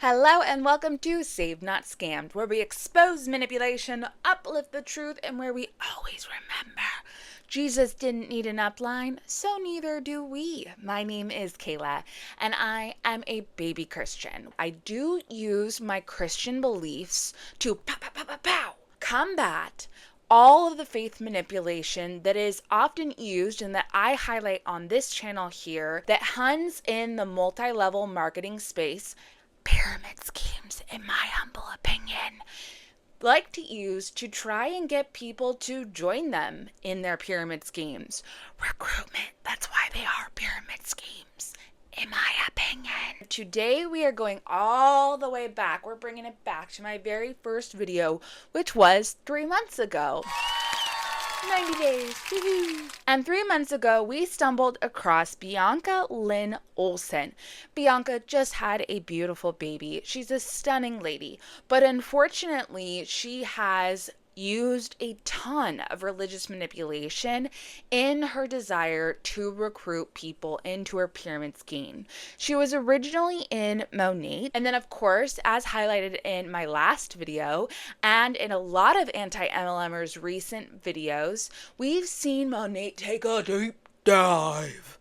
Hello and welcome to Save Not Scammed, where we expose manipulation, uplift the truth, and where we always remember Jesus didn't need an upline, so neither do we. My name is Kayla, and I am a baby Christian. I do use my Christian beliefs to combat all of the faith manipulation that is often used and that I highlight on this channel here that hunts in the multi-level marketing space. Pyramid schemes, in my humble opinion, like to use to try and get people to join them in their pyramid schemes. Recruitment, that's why they are pyramid schemes, in my opinion. Today we are going all the way back. We're bringing it back to my very first video, which was 3 months ago. 90 days. Woohoo. And 3 months ago, we stumbled across Bianca Lynn Olsen. Bianca just had a beautiful baby. She's a stunning lady, but unfortunately, she has used a ton of religious manipulation in her desire to recruit people into her pyramid scheme. She was originally in Monat, and then of course, as highlighted in my last video and in a lot of anti-MLMers recent videos, we've seen Monat take a deep dive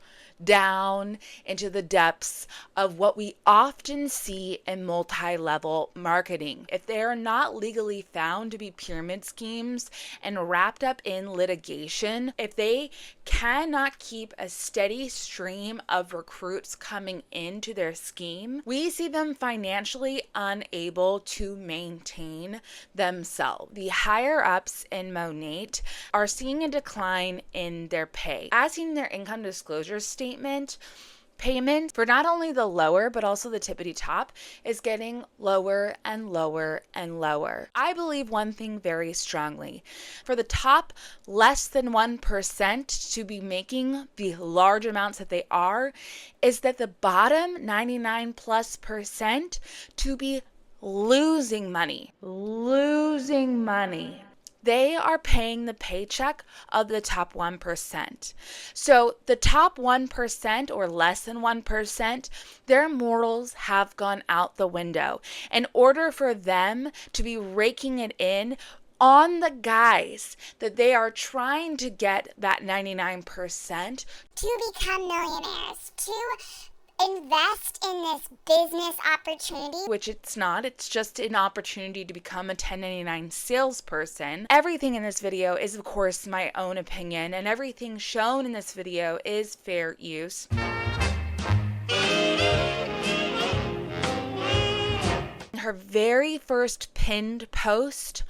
down into the depths of what we often see in multi-level marketing. If they are not legally found to be pyramid schemes and wrapped up in litigation, if they cannot keep a steady stream of recruits coming into their scheme, we see them financially unable to maintain themselves. The higher ups in Monat are seeing a decline in their pay. As seen in their income disclosure statement, payment for not only the lower but also the tippity top is getting lower and lower and lower. I believe one thing very strongly. For the top less than 1% to be making the large amounts that they are, is that the bottom 99+% to be losing money. Losing money. They are paying the paycheck of the top 1%. So the top 1% or less than 1%, their morals have gone out the window. In order for them to be raking it in on the guys that they are trying to get that 99% to become millionaires, to invest in this business opportunity, which it's not. It's just an opportunity to become a 1099 salesperson. Everything in this video is, of course, my own opinion, and everything shown in this video is fair use. Her very first pinned post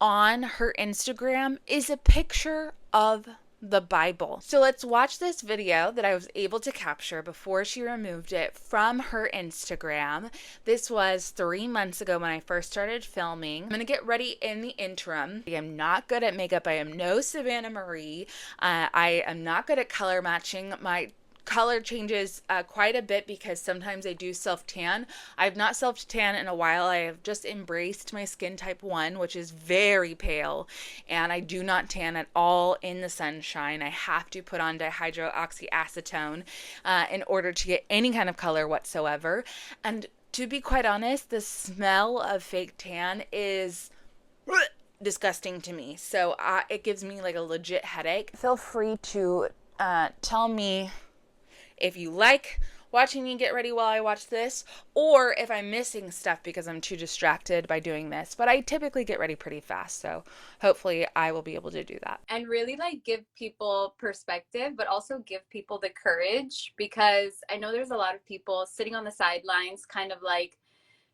on her Instagram is a picture of the Bible. So let's watch this video that I was able to capture before she removed it from her Instagram. This was 3 months ago when I first started filming. I'm gonna get ready in the interim. I am not good at makeup. I am no Savannah Marie. I am not good at color matching. My color changes quite a bit because sometimes I do self-tan. I've not self-tan in a while. I have just embraced my skin type 1, which is very pale, and I do not tan at all in the sunshine. I have to put on dihydroxyacetone in order to get any kind of color whatsoever. And to be quite honest, the smell of fake tan is disgusting to me. So it gives me like a legit headache. Feel free to tell me if you like watching me get ready while I watch this, or if I'm missing stuff because I'm too distracted by doing this. But I typically get ready pretty fast, so hopefully I will be able to do that. And really give people perspective, but also give people the courage, because I know there's a lot of people sitting on the sidelines kind of like,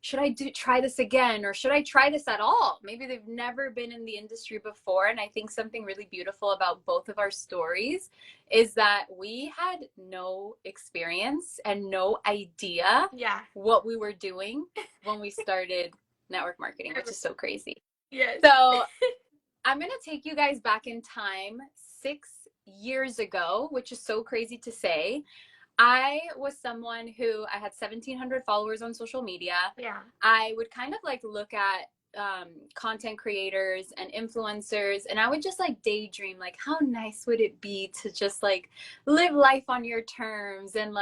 should I try this again, or should I try this at all? Maybe they've never been in the industry before. And I think something really beautiful about both of our stories is that we had no experience and no idea what we were doing when we started network marketing, which is so crazy. Yes. So I'm going to take you guys back in time 6 years ago, which is so crazy to say. I was someone who I had 1,700 followers on social media. Yeah. I would kind of look at content creators and influencers, and I would just daydream, how nice would it be to just live life on your terms and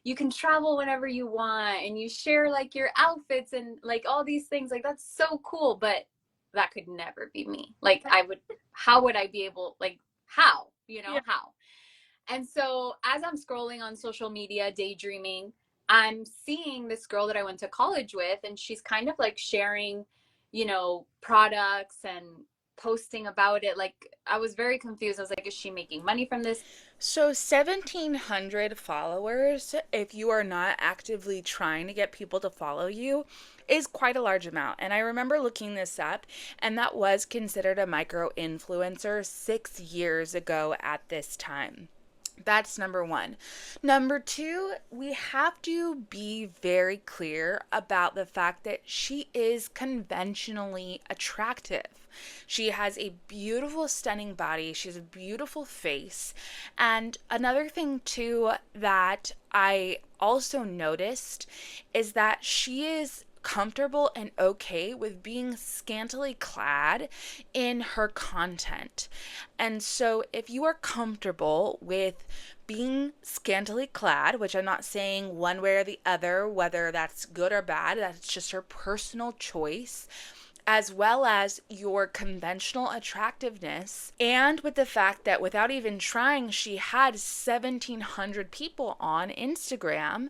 you can travel whenever you want and you share like your outfits and like all these things. Like that's so cool, but that could never be me. Like how would I be able, like how, Yeah. how? And so as I'm scrolling on social media, daydreaming, I'm seeing this girl that I went to college with, and she's kind of like sharing, products and posting about it. Like I was very confused. I was like, is she making money from this? So 1,700 followers, if you are not actively trying to get people to follow you, is quite a large amount. And I remember looking this up, and that was considered a micro influencer 6 years ago at this time. That's number one. Number two, we have to be very clear about the fact that she is conventionally attractive. She has a beautiful, stunning body. She has a beautiful face. And another thing, too, that I also noticed is that she is comfortable and okay with being scantily clad in her content. And so, if you are comfortable with being scantily clad, which I'm not saying one way or the other, whether that's good or bad, that's just her personal choice, as well as your conventional attractiveness, and with the fact that without even trying, she had 1,700 people on Instagram,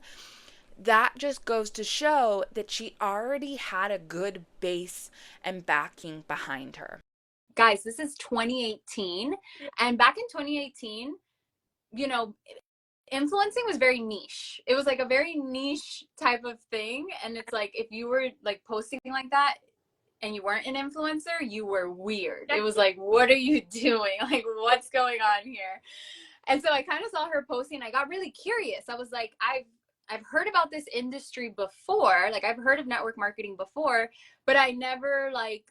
that just goes to show that she already had a good base and backing behind her. Guys, this is 2018. And back in 2018, you know, influencing was very niche. It was like a very niche type of thing. And it's like, if you were like posting like that and you weren't an influencer, you were weird. It was like, what are you doing? Like, what's going on here? And so I kind of saw her posting. I got really curious. I was like, I've heard about this industry before. Like I've heard of network marketing before, but I never like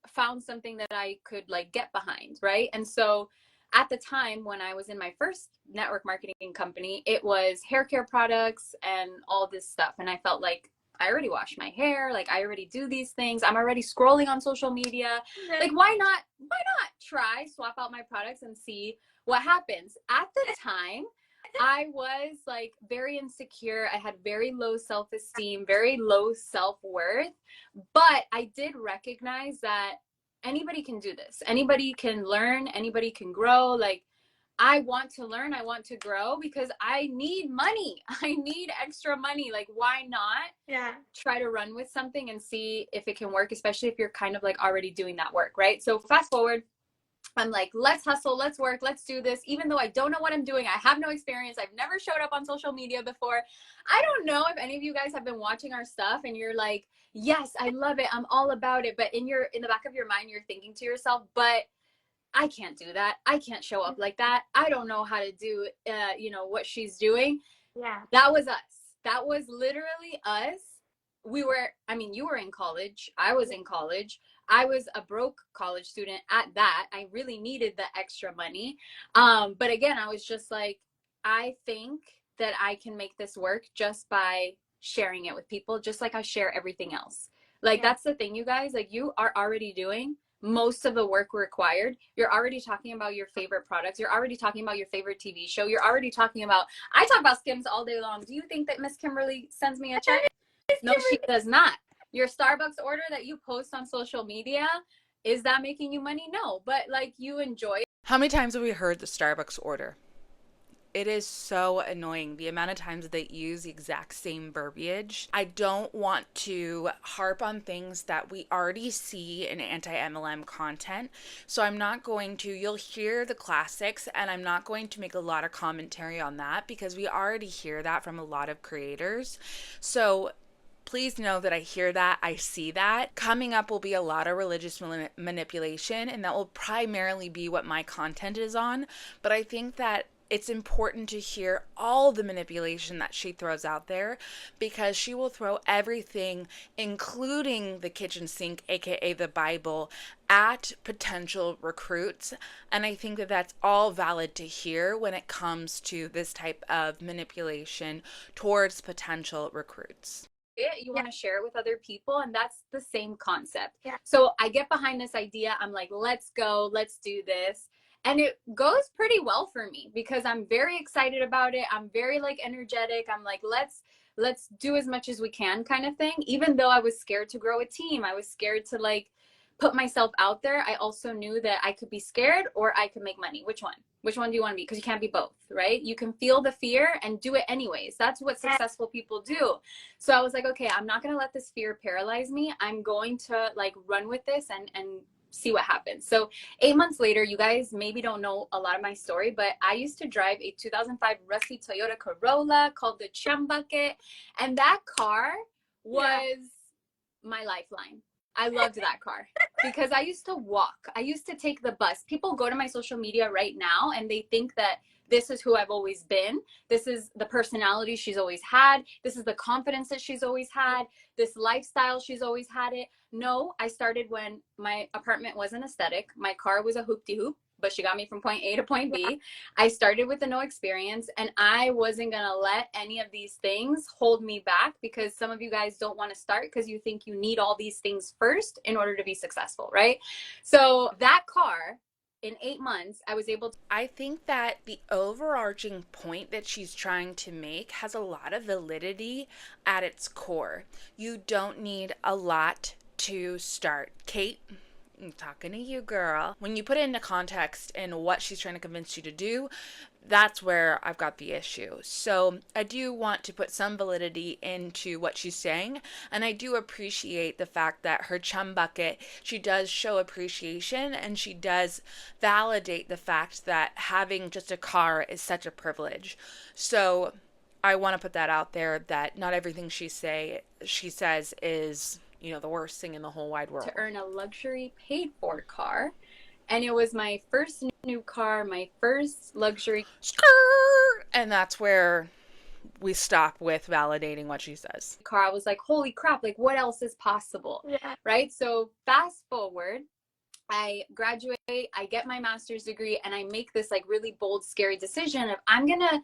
found something that I could like get behind, right? And so at the time when I was in my first network marketing company, it was hair care products and all this stuff. And I felt like I already wash my hair, like I already do these things. I'm already scrolling on social media. Like why not try swap out my products and see what happens? At the time, I was like very insecure. I had very low self-esteem, very low self-worth, but I did recognize that anybody can do this. Anybody can learn, anybody can grow. Like I want to learn, I want to grow because I need money. I need extra money. Like why not try to run with something and see if it can work, especially if you're kind of like already doing that work, right? So fast forward, I'm like, let's hustle, let's work, let's do this. Even though I don't know what I'm doing, I have no experience. I've never showed up on social media before. I don't know if any of you guys have been watching our stuff and you're like, yes, I love it, I'm all about it. But in the back of your mind, you're thinking to yourself, but I can't do that. I can't show up like that. I don't know how to do, what she's doing. Yeah. That was us. That was literally us. You were in college. I was in college. I was a broke college student at that. I really needed the extra money. But again, I was just like, I think that I can make this work just by sharing it with people, just like I share everything else. Like, that's the thing, you guys. Like, you are already doing most of the work required. You're already talking about your favorite products. You're already talking about your favorite TV show. You're already talking about, I talk about Skims all day long. Do you think that Miss Kimberly sends me a check? No, she does not. Your Starbucks order that you post on social media, is that making you money? No, but like you enjoy it. How many times have we heard the Starbucks order? It is so annoying the amount of times that they use the exact same verbiage. I don't want to harp on things that we already see in anti-MLM content. So I'm not going to, you'll hear the classics, and I'm not going to make a lot of commentary on that because we already hear that from a lot of creators. So please know that I hear that, I see that. Coming up will be a lot of religious manipulation, and that will primarily be what my content is on. But I think that it's important to hear all the manipulation that she throws out there because she will throw everything, including the kitchen sink, aka the Bible, at potential recruits. And I think that that's all valid to hear when it comes to this type of manipulation towards potential recruits. You want to share it with other people, and that's the same concept. Yeah. So I get behind this idea. I'm like, let's go, let's do this. And it goes pretty well for me because I'm very excited about it. I'm very like energetic. I'm like, let's do as much as we can kind of thing. Even though I was scared to grow a team, I was scared to like put myself out there. I also knew that I could be scared or I could make money. Which one? Which one do you want to be? Because you can't be both, right? You can feel the fear and do it anyways. That's what successful people do. So I was like, okay, I'm not going to let this fear paralyze me. I'm going to like run with this and see what happens. So 8 months later, you guys maybe don't know a lot of my story, but I used to drive a 2005 rusty Toyota Corolla called the Chum Bucket. And that car was my lifeline. I loved that car because I used to walk. I used to take the bus. People go to my social media right now and they think that this is who I've always been. This is the personality she's always had. This is the confidence that she's always had. This lifestyle she's always had it. No, I started when my apartment wasn't aesthetic. My car was a hoop-de-hoop, but she got me from point A to point B. I started with a no experience, and I wasn't going to let any of these things hold me back because some of you guys don't want to start because you think you need all these things first in order to be successful, right? So that car, in 8 months, I was able to. I think that the overarching point that she's trying to make has a lot of validity at its core. You don't need a lot to start. Kate, I'm talking to you, girl. When you put it into context and what she's trying to convince you to do, that's where I've got the issue. So I do want to put some validity into what she's saying, and I do appreciate the fact that her chum bucket, she does show appreciation and she does validate the fact that having just a car is such a privilege. So I want to put that out there that not everything she says is, you know, the worst thing in the whole wide world. To earn a luxury paid for car. And it was my first new car, my first luxury. And that's where we stop with validating what she says. Car. I was like, holy crap, like what else is possible? Yeah. Right? So fast forward, I graduate, I get my master's degree, and I make this like really bold, scary decision of I'm going to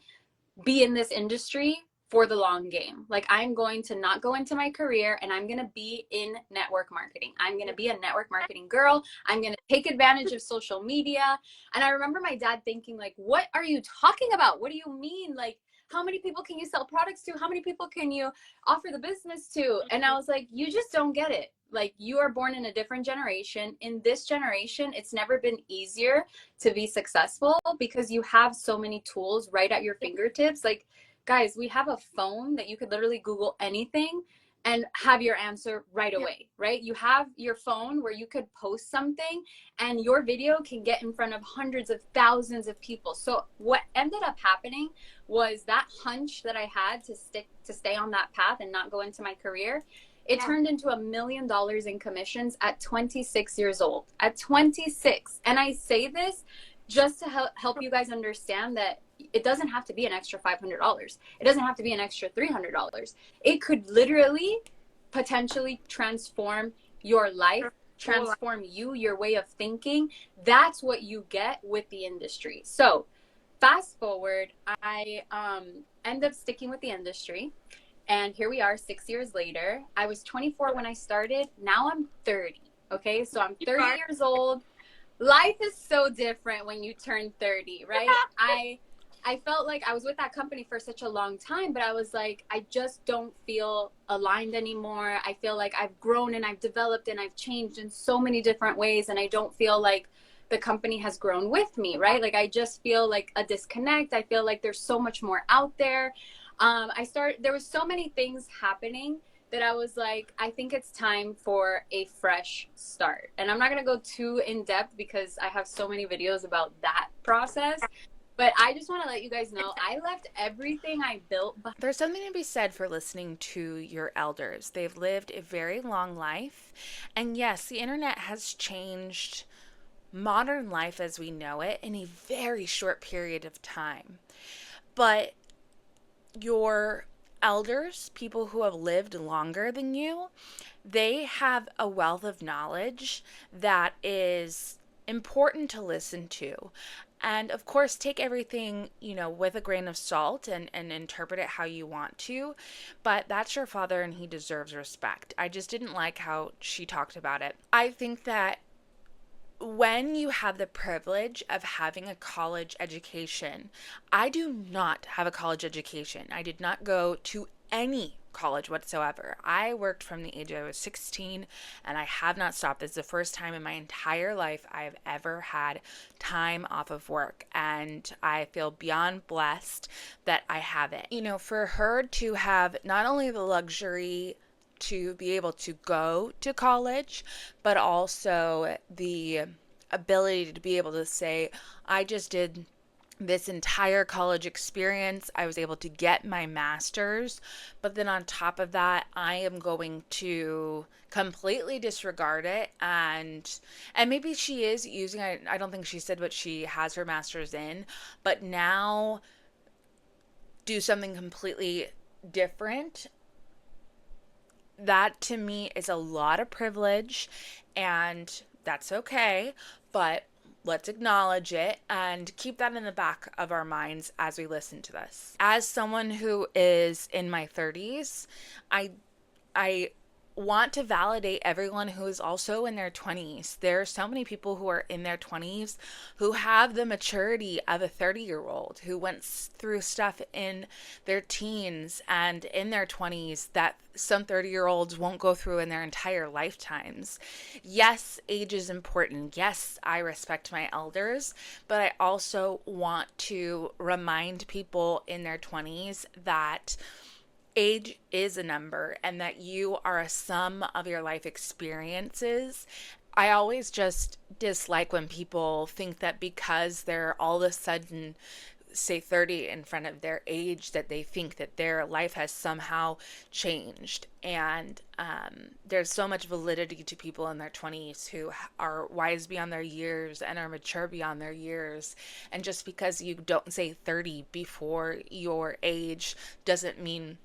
be in this industry for the long game. Like I'm going to not go into my career and I'm going to be in network marketing. I'm going to be a network marketing girl. I'm going to take advantage of social media. And I remember my dad thinking like, what are you talking about? What do you mean? Like, how many people can you sell products to? How many people can you offer the business to? And I was like, you just don't get it. Like you are born in a different generation. In this generation, it's never been easier to be successful because you have so many tools right at your fingertips. Like, guys, we have a phone that you could literally Google anything and have your answer right away, right? You have your phone where you could post something and your video can get in front of hundreds of thousands of people. So what ended up happening was that hunch that I had to stay on that path and not go into my career. It turned into $1 million in commissions at 26 years old. At 26. And I say this just to help you guys understand that it doesn't have to be an extra $500. It doesn't have to be an extra $300. It could literally potentially transform your life, transform you, your way of thinking. That's what you get with the industry. So fast forward, I end up sticking with the industry. And here we are 6 years later. I was 24 when I started. Now I'm 30. Okay, so I'm 30 years old. Life is so different when you turn 30, right? I felt like I was with that company for such a long time, but I was like, I just don't feel aligned anymore. I feel like I've grown and I've developed and I've changed in so many different ways. And I don't feel like the company has grown with me, right? Like I just feel like a disconnect. I feel like there's so much more out there. There was so many things happening that I was like, I think it's time for a fresh start. And I'm not going to go too in depth because I have so many videos about that process. But I just want to let you guys know, I left everything I built. There's something to be said for listening to your elders. They've lived a very long life. And yes, the internet has changed modern life as we know it in a very short period of time. But your elders, people who have lived longer than you, they have a wealth of knowledge that is important to listen to. And of course, take everything, with a grain of salt and interpret it how you want to. But that's your father and he deserves respect. I just didn't like how she talked about it. I think that when you have the privilege of having a college education, I do not have a college education. I did not go to any college whatsoever. I worked from the age I was 16 and I have not stopped. This is the first time in my entire life I have ever had time off of work, and I feel beyond blessed that I have it. You know, for her to have not only the luxury to be able to go to college, but also the ability to be able to say, I just did this entire college experience. I was able to get my master's, but then on top of that, I am going to completely disregard it. And maybe she is using, I don't think she said what she has her master's in, but now do something completely different. That to me is a lot of privilege, and that's okay, but let's acknowledge it and keep that in the back of our minds as we listen to this. As someone who is in my 30s, I want to validate everyone who is also in their 20s. There are so many people who are in their 20s who have the maturity of a 30-year-old who went through stuff in their teens and in their 20s that some 30-year-olds won't go through in their entire lifetimes. Yes, age is important. Yes, I respect my elders, but I also want to remind people in their 20s that age is a number and that you are a sum of your life experiences. I always just dislike when people think that because they're all of a sudden, say 30 in front of their age, that they think that their life has somehow changed. And there's so much validity to people in their 20s who are wise beyond their years and are mature beyond their years. And just because you don't say 30 before your age doesn't mean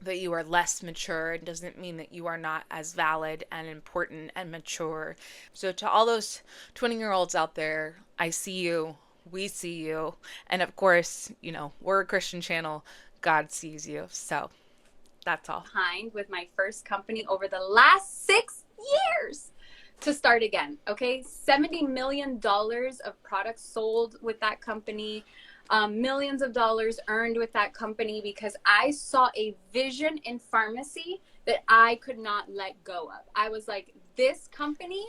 that you are less mature. It doesn't mean that you are not as valid and important and mature. So to all those 20-year-olds out there, I see you, we see you, and of course, you know, we're a Christian channel. God sees you. So that's all. Behind with my first company over the last 6 years to start again. Okay, $70 million of products sold with that company. Millions of dollars earned with that company because I saw a vision in pharmacy that I could not let go of. I was like, this company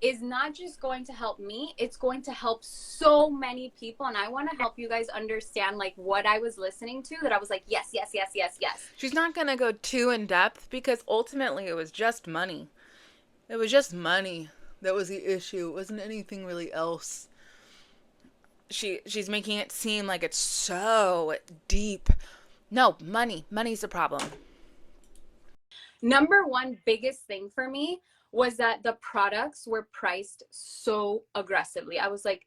is not just going to help me, it's going to help so many people. And I want to help you guys understand like what I was listening to, that I was like, yes, yes, yes, yes, yes. She's not going to go too in depth because ultimately it was just money. It was just money that was the issue. It wasn't anything really else. She's making it seem like it's so deep. No, money's the problem. Number one biggest thing for me was that the products were priced so aggressively. I was like,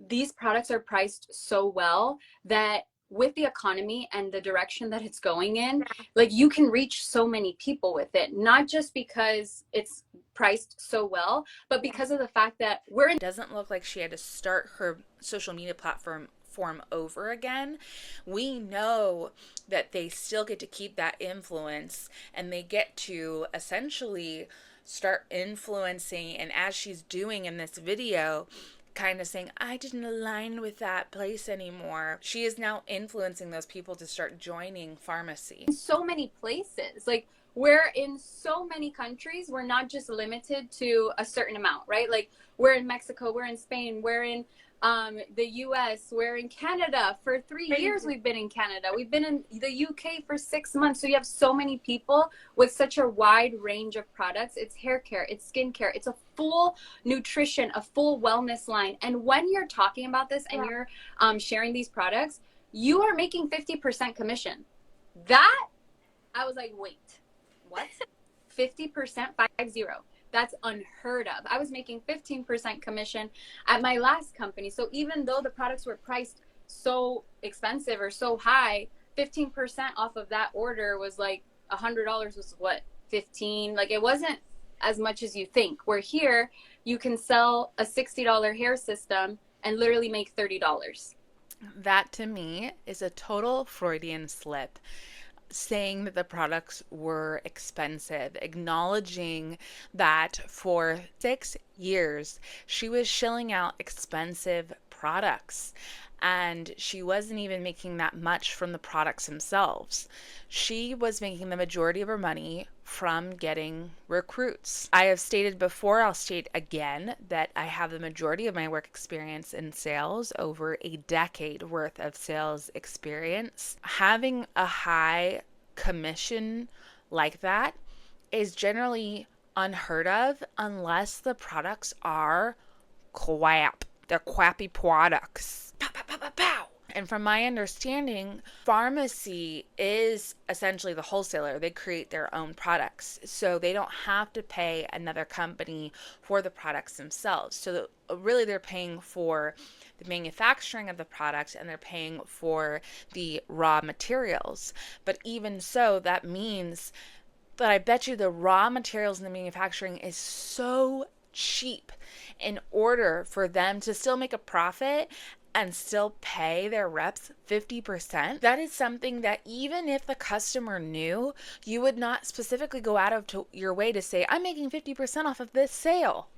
these products are priced so well that with the economy and the direction that it's going in, like you can reach so many people with it, not just because it's priced so well, but because of the fact that It doesn't look like she had to start her social media platform over again. We know that they still get to keep that influence and they get to essentially start influencing, and as she's doing in this video, kind of saying, I didn't align with that place anymore. She is now influencing those people to start joining pharmacy. In so many places, like we're in so many countries, we're not just limited to a certain amount, right? Like we're in Mexico, we're in Spain, we're in the US, we're in Canada. For 3 years we've been in Canada. We've been in the UK for 6 months. So you have so many people with such a wide range of products. It's hair care, it's skin care, it's a full nutrition, a full wellness line. And when you're talking about this and you're sharing these products, you are making 50% commission. That, I was like, wait, what? 50%, 50. That's unheard of. I was making 15% commission at my last company. So even though the products were priced so expensive or so high, 15% off of that order was like $100 was what, 15? Like it wasn't as much as you think. Where here, you can sell a $60 hair system and literally make $30. That to me is a total Freudian slip. saying that the products were expensive, acknowledging that for 6 years she was shilling out expensive products and she wasn't even making that much from the products themselves. She was making the majority of her money from getting recruits. I have stated before, I'll state again, that I have the majority of my work experience in sales, over a decade worth of sales experience. Having a high commission like that is generally unheard of unless the products are crap. They're crappy products. Pow, pow, pow, pow, pow. And from my understanding, pharmacy is essentially the wholesaler. They create their own products. So they don't have to pay another company for the products themselves. So really they're paying for the manufacturing of the product and they're paying for the raw materials. But even so, that means that I bet you the raw materials and the manufacturing is so cheap in order for them to still make a profit and still pay their reps 50%. That is something that even if the customer knew, you would not specifically go out of your way to say, I'm making 50% off of this sale.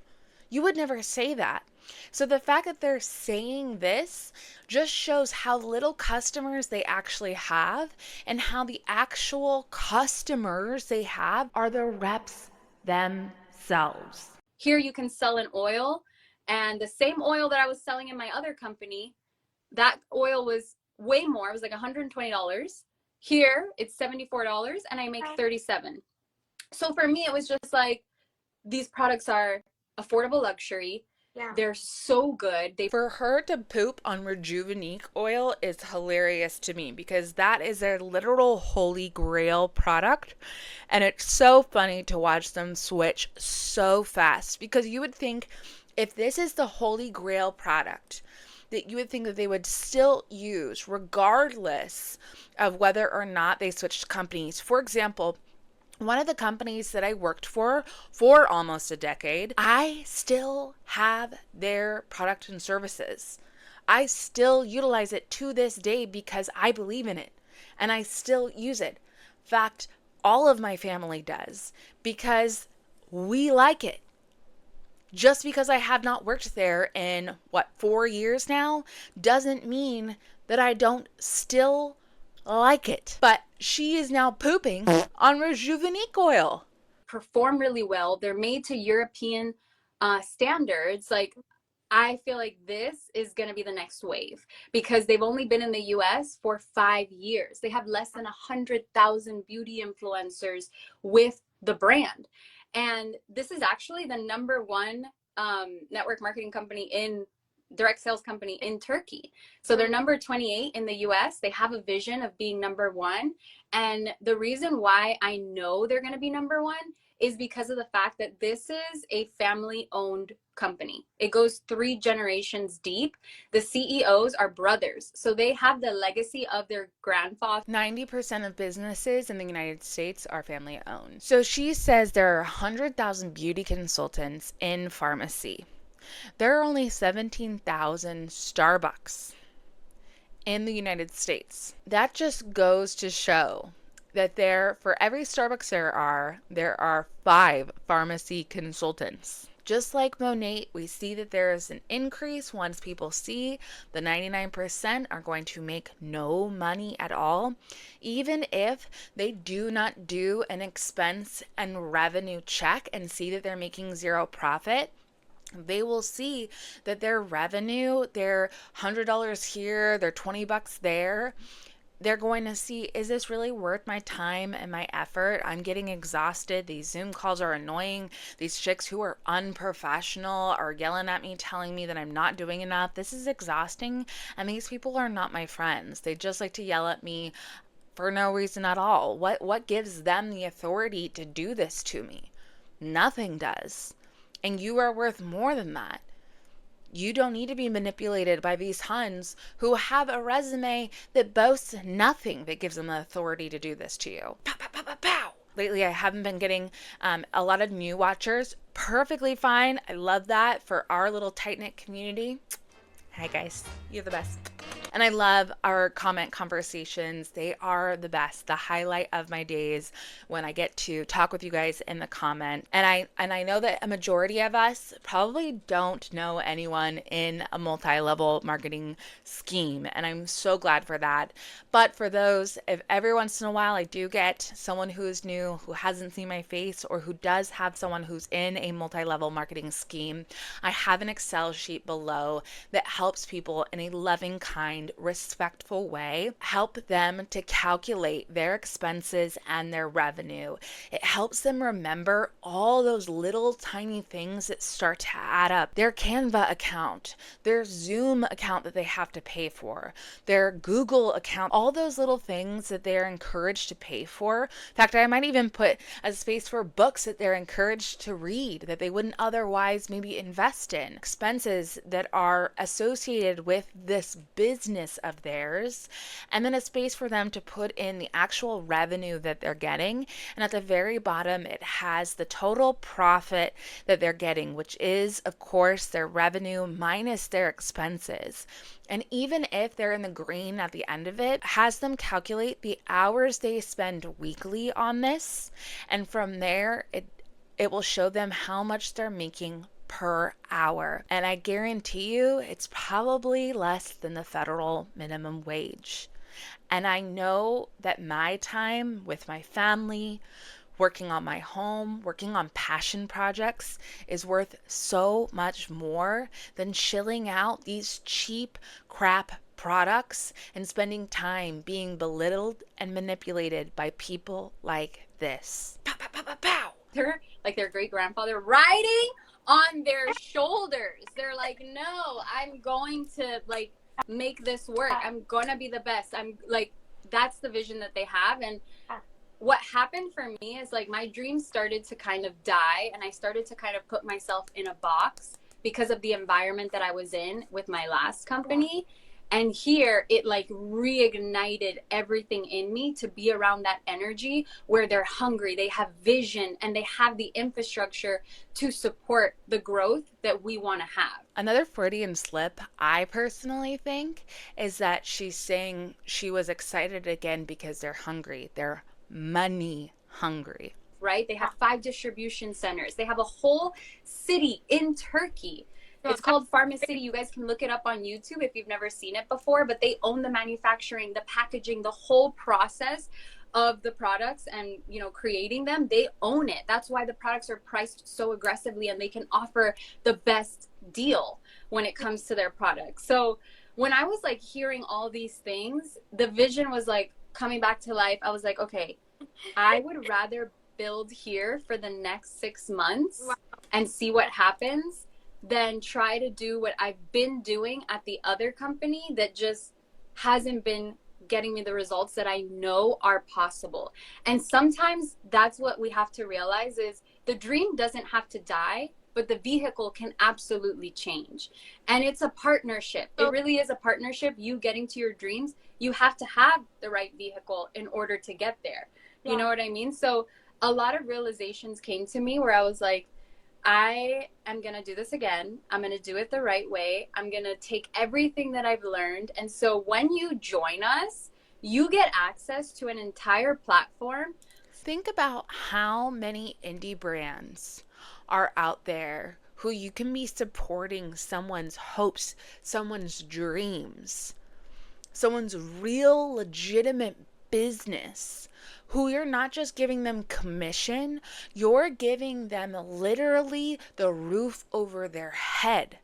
You would never say that. So the fact that they're saying this just shows how little customers they actually have and how the actual customers they have are the reps themselves. Here you can sell an oil, and the same oil that I was selling in my other company, that oil was way more. It was like $120. Here it's $74 and I make $37. So for me, it was just like, these products are affordable luxury. Yeah. They're so good. For her to poop on Rejuvenate oil is hilarious to me because that is their literal holy grail product. And it's so funny to watch them switch so fast because you would think if this is the holy grail product, that you would think that they would still use regardless of whether or not they switched companies. For example, one of the companies that I worked for almost a decade, I still have their product and services. I still utilize it to this day because I believe in it and I still use it. In fact, all of my family does because we like it. Just because I have not worked there in 4 years now doesn't mean that I don't still like it. But she is now pooping on Rejuvenate oil. Perform really well. They're made to European standards. Like, I feel like this is going to be the next wave because they've only been in the US for 5 years. They have less than 100,000 beauty influencers with the brand. And this is actually the #1 network marketing company in direct sales company in Turkey. So they're number 28 in the US. They have a vision of being #1. And the reason why I know they're going to be #1 is because of the fact that this is a family-owned company. It goes 3 generations deep. The CEOs are brothers. So they have the legacy of their grandfather. 90% of businesses in the United States are family-owned. So she says there are 100,000 beauty consultants in pharmacy. There are only 17,000 Starbucks in the United States. That just goes to show that for every Starbucks there are 5 pharmacy consultants. Just like Monat, we see that there is an increase once people see the 99% are going to make no money at all. Even if they do not do an expense and revenue check and see that they're making 0 profit, they will see that their revenue, their $100 here, their $20 there, they're going to see, is this really worth my time and my effort? I'm getting exhausted. These Zoom calls are annoying. These chicks who are unprofessional are yelling at me, telling me that I'm not doing enough. This is exhausting. And these people are not my friends. They just like to yell at me for no reason at all. What gives them the authority to do this to me? Nothing does. And you are worth more than that. You don't need to be manipulated by these Huns who have a resume that boasts nothing that gives them the authority to do this to you. Pow, pow, pow, pow, pow. Lately, I haven't been getting a lot of new watchers. Perfectly fine. I love that for our little tight-knit community. Hi, guys. You're the best. And I love our comment conversations. They are the best, the highlight of my days when I get to talk with you guys in the comment. And I know that a majority of us probably don't know anyone in a multi-level marketing scheme, and I'm so glad for that. But for those, if every once in a while I do get someone who is new, who hasn't seen my face, or who does have someone who's in a multi-level marketing scheme, I have an Excel sheet below that helps people in a loving, kind, respectful way, help them to calculate their expenses and their revenue. It helps them remember all those little tiny things that start to add up. Their Canva account, their Zoom account that they have to pay for, their Google account, all those little things that they're encouraged to pay for. In fact, I might even put a space for books that they're encouraged to read that they wouldn't otherwise maybe invest in. Expenses that are associated with this business of theirs, and then a space for them to put in the actual revenue that they're getting. And at the very bottom, it has the total profit that they're getting, which is, of course, their revenue minus their expenses. And even if they're in the green at the end of it, has them calculate the hours they spend weekly on this. And from there, it will show them how much they're making per hour. And I guarantee you it's probably less than the federal minimum wage. And I know that my time with my family, working on my home, working on passion projects is worth so much more than shilling out these cheap crap products and spending time being belittled and manipulated by people like this. Pow, pow, pow, pow, pow. They're like their great grandfather riding on their shoulders. They're like, no, I'm going to like make this work. I'm gonna be the best. I'm like, that's the vision that they have. And what happened for me is like my dreams started to kind of die, and I started to kind of put myself in a box because of the environment that I was in with my last company. And here it like reignited everything in me to be around that energy where they're hungry, they have vision, and they have the infrastructure to support the growth that we want to have. Another Freudian slip, I personally think, is that she's saying she was excited again because they're hungry. They're money hungry. Right? They have 5 distribution centers. They have a whole city in Turkey. It's called Farmasi. You guys can look it up on YouTube if you've never seen it before, but they own the manufacturing, the packaging, the whole process of the products and, you know, creating them. They own it. That's why the products are priced so aggressively, and they can offer the best deal when it comes to their products. So when I was like hearing all these things, the vision was like coming back to life. I was like, okay, I would rather build here for the next 6 months and see what happens than try to do what I've been doing at the other company that just hasn't been getting me the results that I know are possible. And sometimes that's what we have to realize is the dream doesn't have to die, but the vehicle can absolutely change. And it's a partnership. It really is a partnership. You getting to your dreams, you have to have the right vehicle in order to get there. You know what I mean? So a lot of realizations came to me where I was like, I am going to do this again. I'm going to do it the right way. I'm going to take everything that I've learned. And so when you join us, you get access to an entire platform. Think about how many indie brands are out there who you can be supporting someone's hopes, someone's dreams, someone's real legitimate business, who you're not just giving them commission, you're giving them literally the roof over their head.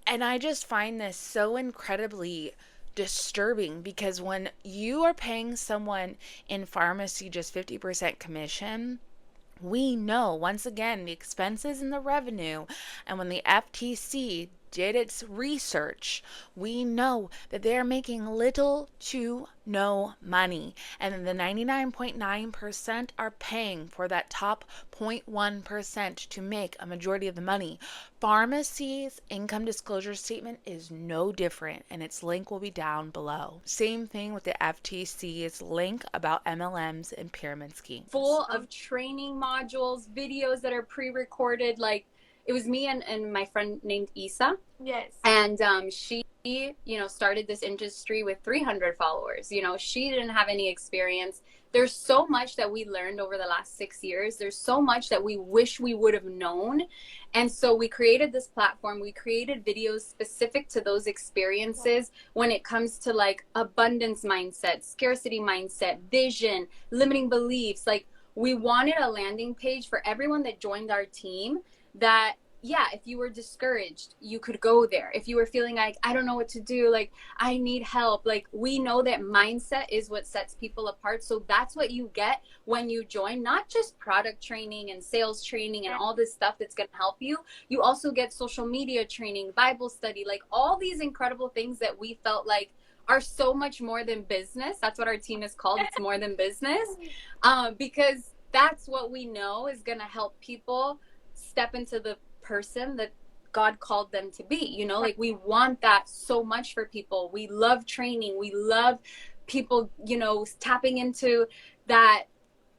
And I just find this so incredibly disturbing, because when you are paying someone in pharmacy just 50% commission, we know, once again, the expenses and the revenue, and when the FTC did its research, we know that they're making little to no money. And the 99.9% are paying for that top 0.1% to make a majority of the money. Pharmacy's income disclosure statement is no different, and its link will be down below. Same thing with the FTC's link about MLMs and pyramid schemes. Full of training modules, videos that are pre-recorded, like it was me and my friend named Isa. Yes. And she, started this industry with 300 followers. She didn't have any experience. There's so much that we learned over the last 6 years. There's so much that we wish we would have known. And so we created this platform. We created videos specific to those experiences when it comes to like abundance mindset, scarcity mindset, vision, limiting beliefs. Like, we wanted a landing page for everyone that joined our team that, yeah, if you were discouraged, you could go there. If you were feeling like, I don't know what to do, like, I need help, like, we know that mindset is what sets people apart. So that's what you get when you join, not just product training and sales training and all this stuff that's going to help you. You also get social media training, Bible study, like all these incredible things that we felt like are so much more than business. That's what our team is called. It's more than business, because that's what we know is going to help people step into the person that God called them to be. Like, we want that so much for people. We love training. We love people, tapping into that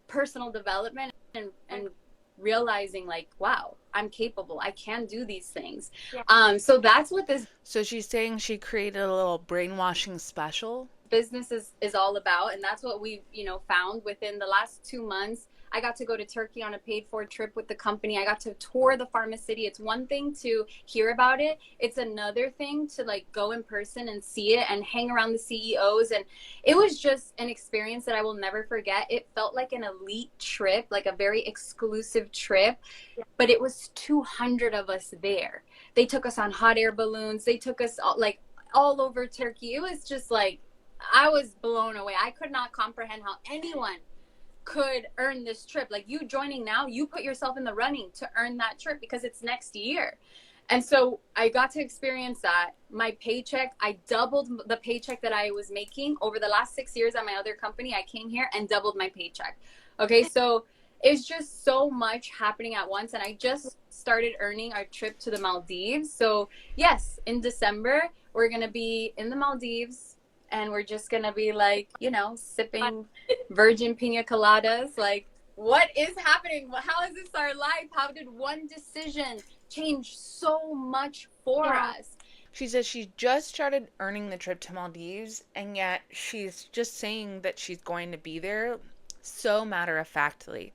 personal development and realizing like, wow, I'm capable. I can do these things. Yeah. So that's what this So she's saying she created a little brainwashing special. business is all about, and that's what we've found within the last 2 months. I got to go to Turkey on a paid for trip with the company. I got to tour the pharmacy. It's one thing to hear about it, it's another thing to like go in person and see it and hang around the CEOs. And it was just an experience that I will never forget. It felt like an elite trip, like a very exclusive trip, but it was 200 of us there. They took us on hot air balloons. They took us all over Turkey. It was just like, I was blown away. I could not comprehend how anyone could earn this trip. Like, you joining now, you put yourself in the running to earn that trip because it's next year. And so I got to experience that. My paycheck, I doubled the paycheck that I was making over the last 6 years at my other company. I came here and doubled my paycheck. Okay, so it's just so much happening at once. And I just started earning our trip to the Maldives. So yes, in December, we're going to be in the Maldives, and we're just gonna be like, sipping virgin pina coladas. Like, what is happening? How is this our life? How did one decision change so much for us? She says she just started earning the trip to Maldives, and yet she's just saying that she's going to be there so matter of factly.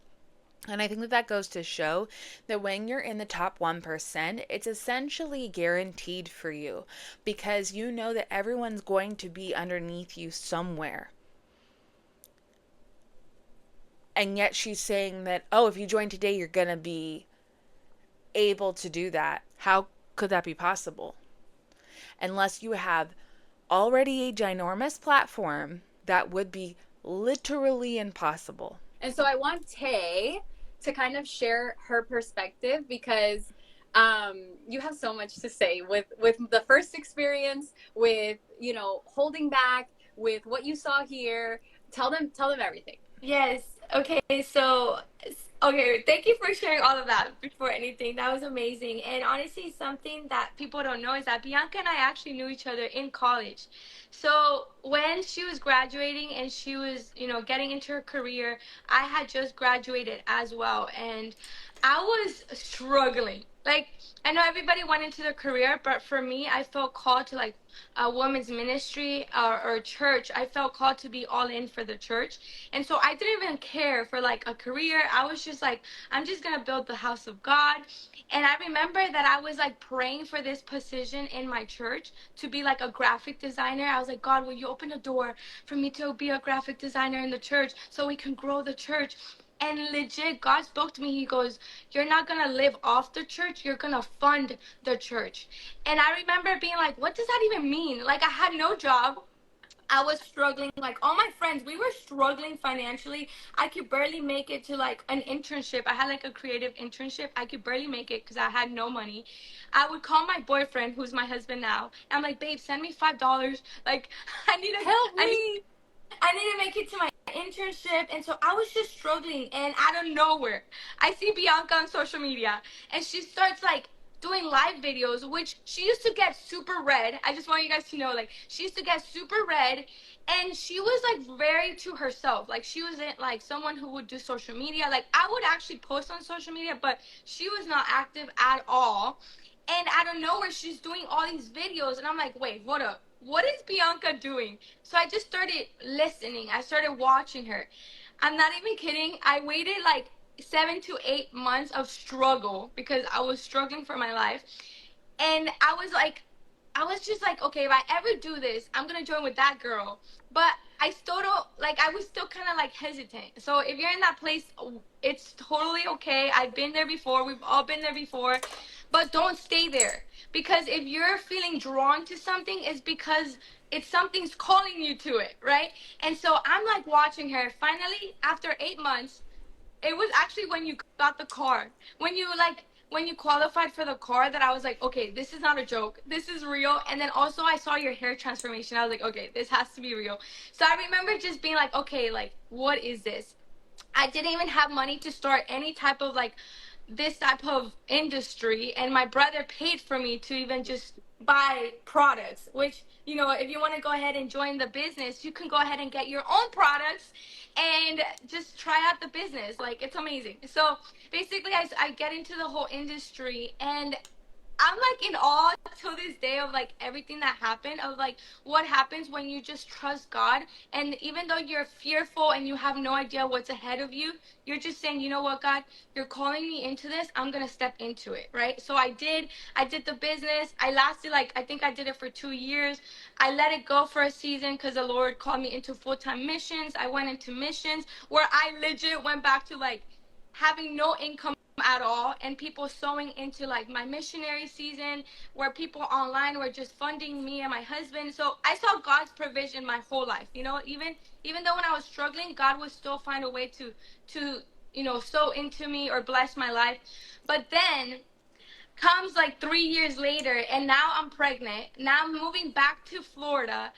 And I think that goes to show that when you're in the top 1%, it's essentially guaranteed for you because you know that everyone's going to be underneath you somewhere. And yet she's saying that, oh, if you join today, you're going to be able to do that. How could that be possible? Unless you have already a ginormous platform, that would be literally impossible. And so I want Tay to kind of share her perspective because you have so much to say with the first experience, with holding back, with what you saw here. Tell them everything. Yes. Okay. So, okay. Thank you for sharing all of that before anything. That was amazing. And honestly, something that people don't know is that Bianca and I actually knew each other in college. So when she was graduating and she was, getting into her career, I had just graduated as well. And I was struggling. Like, I know everybody went into their career, but for me, I felt called to like a women's ministry or church. I felt called to be all in for the church. And so I didn't even care for like a career. I was just like, I'm just going to build the house of God. And I remember that I was like praying for this position in my church to be like a graphic designer. I was like, God, will you open a door for me to be a graphic designer in the church so we can grow the church? And legit, God spoke to me. He goes, you're not going to live off the church. You're going to fund the church. And I remember being like, what does that even mean? Like, I had no job. I was struggling. Like, all my friends, we were struggling financially. I could barely make it to like an internship. I had like a creative internship. I could barely make it because I had no money. I would call my boyfriend, who's my husband now. And I'm like, babe, send me $5. Like, I need to Help me. I need to make it to my internship. And so I was just struggling. And out of nowhere, I see Bianca on social media. And she starts like doing live videos, which she used to get super red. I just want you guys to know, like, she used to get super red. And she was like very to herself. Like she wasn't like someone who would do social media. Like I would actually post on social media, but she was not active at all. And out of nowhere, she's doing all these videos, and I'm like, wait, hold up. What is Bianca doing? So I just started listening. I started watching her. I'm not even kidding. I waited like 7 to 8 months of struggle because I was struggling for my life. And I was just like, okay, if I ever do this, I'm gonna join with that girl. But I still don't like. I was still kind of like hesitant. So if you're in that place, it's totally okay. I've been there before. We've all been there before. But don't stay there, because if you're feeling drawn to something, it's because it's something's calling you to it, right? And so I'm like watching her. Finally, after 8 months, it was actually when you got the car, when you qualified for the car, that I was like, okay, this is not a joke, this is real. And then also I saw your hair transformation. I was like, okay, this has to be real. So I remember just being like, okay, like what is this? I didn't even have money to start any type of like this type of industry, and my brother paid for me to even just buy products, which, you know, if you want to go ahead and join the business, you can go ahead and get your own products and just try out the business. Like it's amazing. So basically I get into the whole industry, and I'm like in awe till this day of like everything that happened, of like what happens when you just trust God. And even though you're fearful and you have no idea what's ahead of you, you're just saying, you know what, God, you're calling me into this. I'm going to step into it. Right. So I did the business. I lasted like, I think I did it for 2 years. I let it go for a season because the Lord called me into full-time missions. I went into missions where I legit went back to like having no income at all, and people sewing into like my missionary season, where people online were just funding me and my husband. So I saw God's provision my whole life, you know. Even though when I was struggling, God would still find a way to you know, sow into me or bless my life. But then comes like 3 years later, and now I'm pregnant. Now I'm moving back to Florida,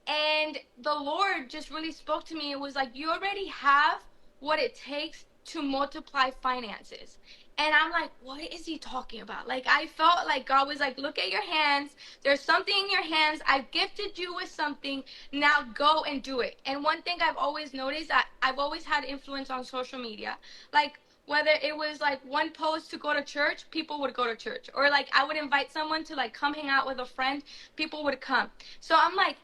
and the Lord just really spoke to me. It was like, you already have what it takes to multiply finances. And I'm like, what is he talking about? Like, I felt like God was like, look at your hands. There's something in your hands. I've gifted you with something. Now go and do it. And one thing I've always noticed, that I've always had influence on social media. Like, whether it was like one post to go to church, people would go to church. Or like I would invite someone to like come hang out with a friend, people would come. So I'm like,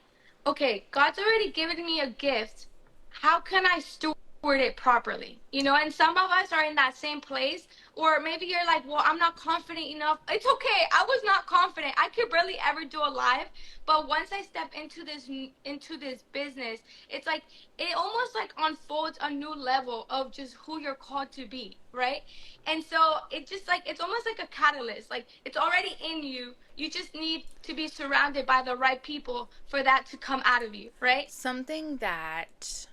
okay, God's already given me a gift. How can I steward it properly? You know, and some of us are in that same place. Or maybe you're like, well, I'm not confident enough. It's okay. I was not confident. I could barely ever do a live. But once I step into this business, it's like it almost like unfolds a new level of just who you're called to be, right? And so it just like, it's almost like a catalyst. Like it's already in you. You just need to be surrounded by the right people for that to come out of you, right? Something that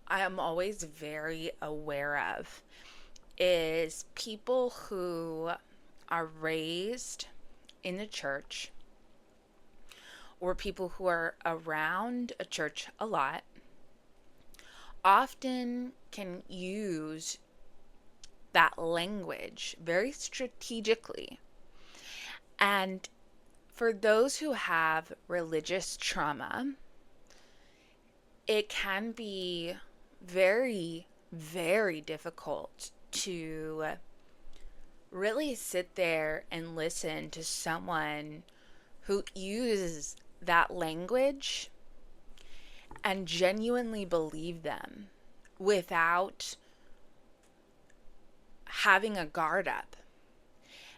I am always very aware of is people who are raised in the church, or people who are around a church a lot, often can use that language very strategically. And for those who have religious trauma, it can be very, very difficult to really sit there and listen to someone who uses that language and genuinely believe them without having a guard up.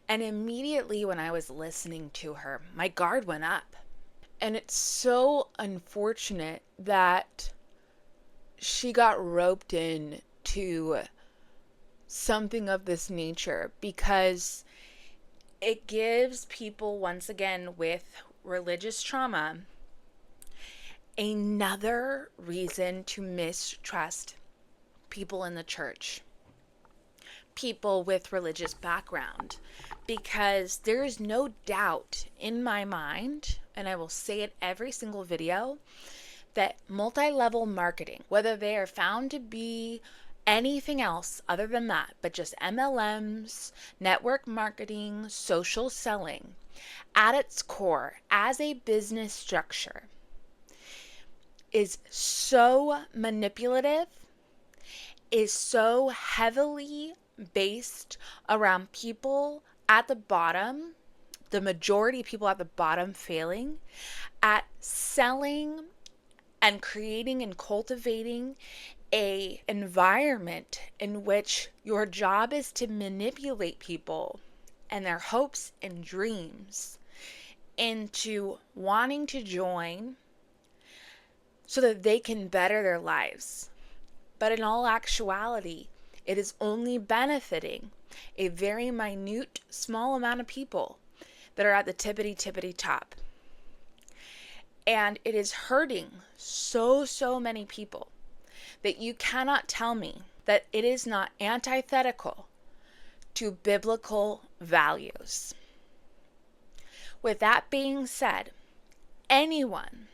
And immediately when I was listening to her, my guard went up. And it's so unfortunate that she got roped in to something of this nature, because it gives people, once again, with religious trauma, another reason to mistrust people in the church, people with religious background, because there is no doubt in my mind, and I will say it every single video, that multi-level marketing, whether they are found to be anything else other than that, but just MLMs, network marketing, social selling, at its core, as a business structure, is so manipulative, is so heavily based around people at the bottom, the majority of people at the bottom failing at selling and creating and cultivating a environment in which your job is to manipulate people and their hopes and dreams into wanting to join so that they can better their lives. But in all actuality, it is only benefiting a very minute, small amount of people that are at the tippity top. And it is hurting so many people that you cannot tell me that it is not antithetical to biblical values. With that being said, anyone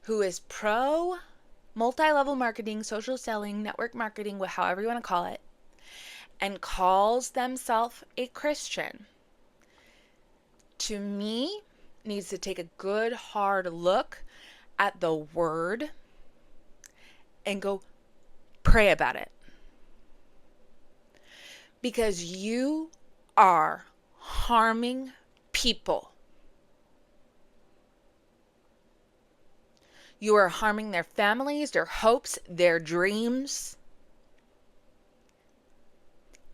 who is pro multi-level marketing, social selling, network marketing, however you want to call it, and calls themselves a Christian, to me, needs to take a good hard look at the word and go pray about it. Because you are harming people. You are harming their families, their hopes, their dreams.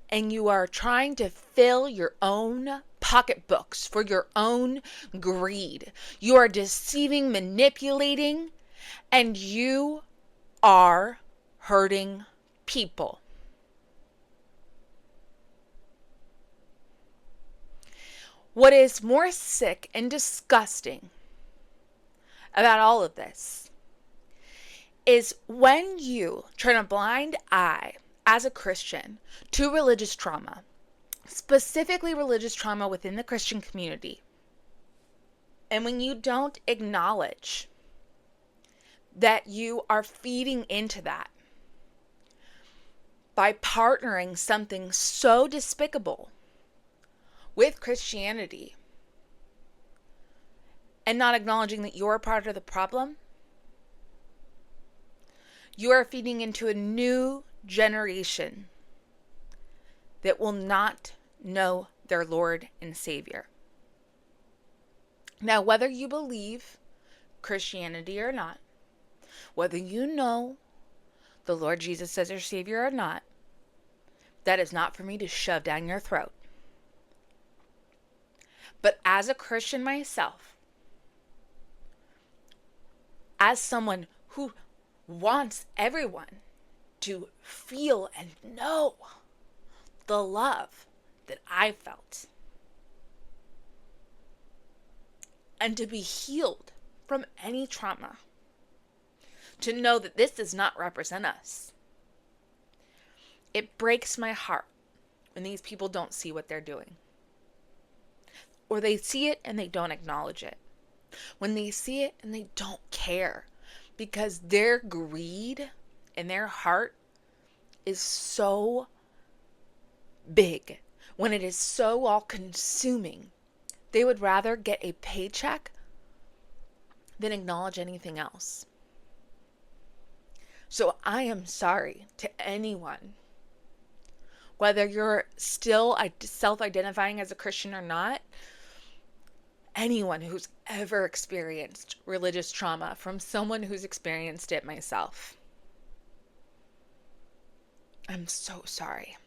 And you are trying to fill your own pocketbooks for your own greed. You are deceiving, manipulating, and you are hurting people. What is more sick and disgusting about all of this is when you turn a blind eye as a Christian to religious trauma, specifically religious trauma within the Christian community, and when you don't acknowledge that you are feeding into that by partnering something so despicable with Christianity and not acknowledging that you're part of the problem, you are feeding into a new generation that will not know their Lord and Savior. Now, whether you believe Christianity or not, whether you know the Lord Jesus as your Savior or not, that is not for me to shove down your throat. But as a Christian myself, as someone who wants everyone to feel and know the love that I felt, and to be healed from any trauma, to know that this does not represent us. It breaks my heart when these people don't see what they're doing. Or they see it and they don't acknowledge it. When they see it and they don't care, because their greed and their heart is so big, when it is so all-consuming, they would rather get a paycheck than acknowledge anything else. So I am sorry to anyone, whether you're still self-identifying as a Christian or not, anyone who's ever experienced religious trauma from someone who's experienced it myself. I'm so sorry.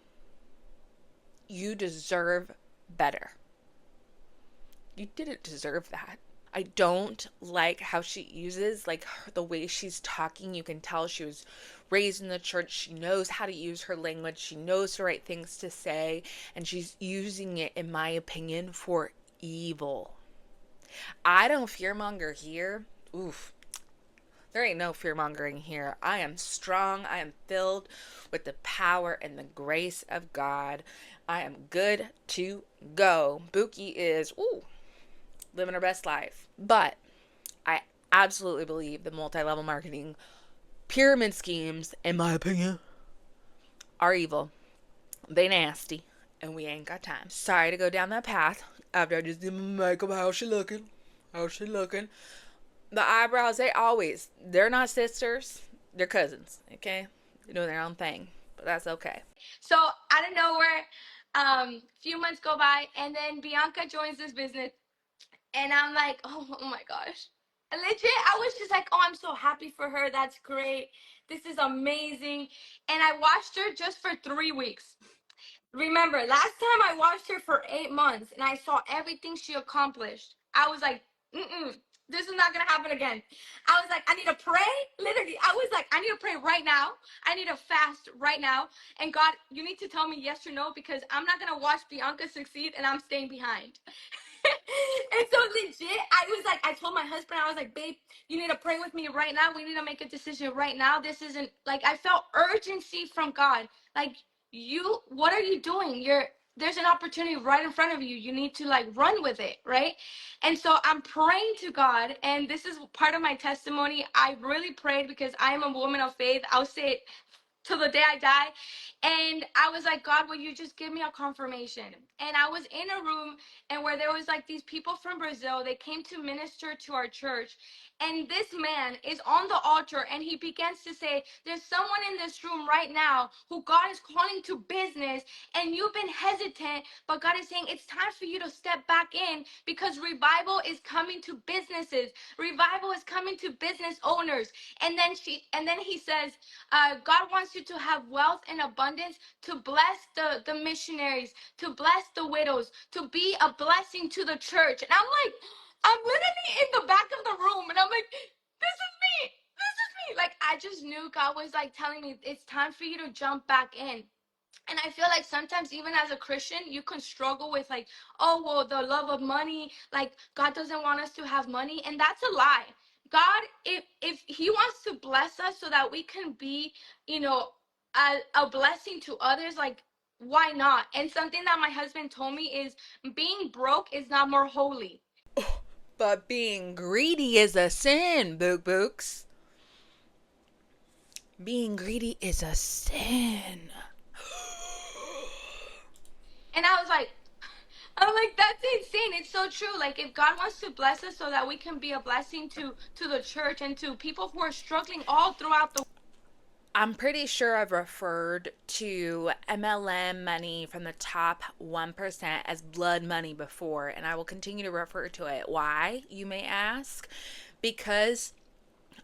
You deserve better. You didn't deserve that. I don't like how she uses, the way she's talking. You can tell she was raised in the church. She knows how to use her language. She knows the right things to say. And she's using it, in my opinion, for evil. I don't fearmonger here. Oof. There ain't no fearmongering here. I am strong. I am filled with the power and the grace of God. I am good to go. Buki is, living her best life. But I absolutely believe the multi-level marketing pyramid schemes, in my opinion, are evil. They nasty. And we ain't got time. Sorry to go down that path after I just did my makeup. How's she looking? The eyebrows, they're not sisters, they're cousins, okay? They're doing their own thing, but that's okay. So out of nowhere, few months go by, and then Bianca joins this business, and I'm like, oh my gosh. And legit, I was just like, oh, I'm so happy for her. That's great. This is amazing. And I watched her just for 3 weeks. Remember, last time I watched her for 8 months and I saw everything she accomplished. I was like, this is not gonna happen again. I was like, I need to pray. Literally, I was like, I need to pray right now. I need to fast right now. And God, you need to tell me yes or no, because I'm not gonna watch Bianca succeed and I'm staying behind. And so legit, I was like, I told my husband, I was like, babe, you need to pray with me right now. We need to make a decision right now. This isn't like, I felt urgency from God. Like, what are you doing? There's an opportunity right in front of you. You need to like run with it, right? And so I'm praying to God, and this is part of my testimony. I really prayed because I am a woman of faith. I'll say it till the day I die. And I was like, God, will you just give me a confirmation? And I was in a room, and where there was like these people from Brazil, they came to minister to our church. And this man is on the altar, and he begins to say, there's someone in this room right now who God is calling to business, and you've been hesitant, but God is saying it's time for you to step back in, because revival is coming to businesses. Revival is coming to business owners. And then he says, God wants you to have wealth and abundance to bless the missionaries, to bless the widows, to be a blessing to the church. And I'm literally in the back of the room, and I'm like, this is me. This is me. Like, I just knew God was like telling me, it's time for you to jump back in. And I feel like sometimes, even as a Christian, you can struggle with like, oh, well, the love of money, like God doesn't want us to have money. And that's a lie. God, if he wants to bless us so that we can be, you know, a blessing to others, like, why not? And something that my husband told me is, being broke is not more holy. But being greedy is a sin, books. Being greedy is a sin. And I'm like, that's insane. It's so true. Like, if God wants to bless us so that we can be a blessing to the church and to people who are struggling all throughout the. I'm pretty sure I've referred to MLM money from the top 1% as blood money before, and I will continue to refer to it. Why, you may ask? Because